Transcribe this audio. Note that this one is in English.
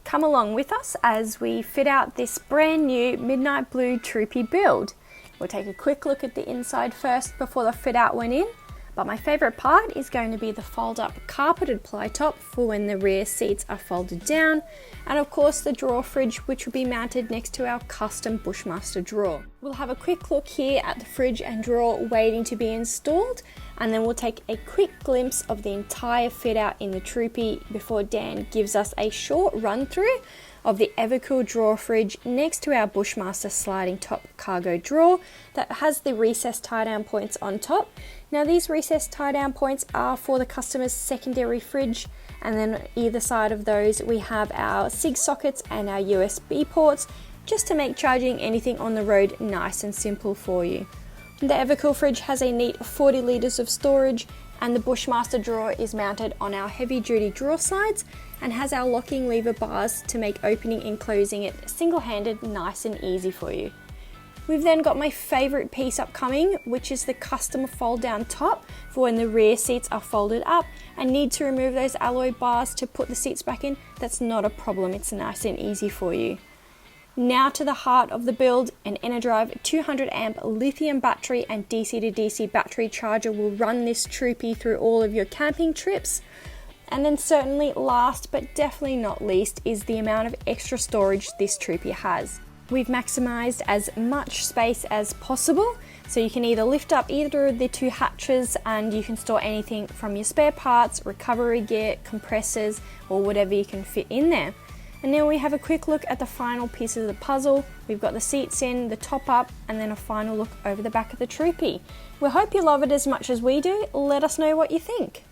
come along with us as we fit out this brand new Midnight Blue Troopy build. We'll take a quick look at the inside first before the fit out went in, but my favourite part is going to be the fold up carpeted ply top for when the rear seats are folded down, and of course the drawer fridge, which will be mounted next to our custom Bushmaster drawer. We'll have a quick look here at the fridge and drawer waiting to be installed, and then we'll take a quick glimpse of the entire fit out in the Troopy before Dan gives us a short run through of the Evakool drawer fridge next to our Bushmaster sliding top cargo drawer that has the recessed tie down points on top. Now these recessed tie down points are for the customer's secondary fridge, and then either side of those we have our SIG sockets and our USB ports, just to make charging anything on the road nice and simple for you. The Evakool fridge has a neat 40 litres of storage, and the Bushmaster drawer is mounted on our heavy duty drawer sides and has our locking lever bars to make opening and closing it single-handed nice and easy for you. We've then got my favourite piece upcoming, which is the custom fold down top for when the rear seats are folded up and need to remove those alloy bars to put the seats back in. That's not a problem, it's nice and easy for you. Now to the heart of the build, an Enerdrive 200 amp lithium battery and DC to DC battery charger will run this Troopy through all of your camping trips. And then certainly last but definitely not least is the amount of extra storage this Troopy has. We've maximised as much space as possible, so you can either lift up either of the two hatches and you can store anything from your spare parts, recovery gear, compressors, or whatever you can fit in there. And now we have a quick look at the final pieces of the puzzle. We've got the seats in, the top up, and then a final look over the back of the Troopy. We hope you love it as much as we do. Let us know what you think.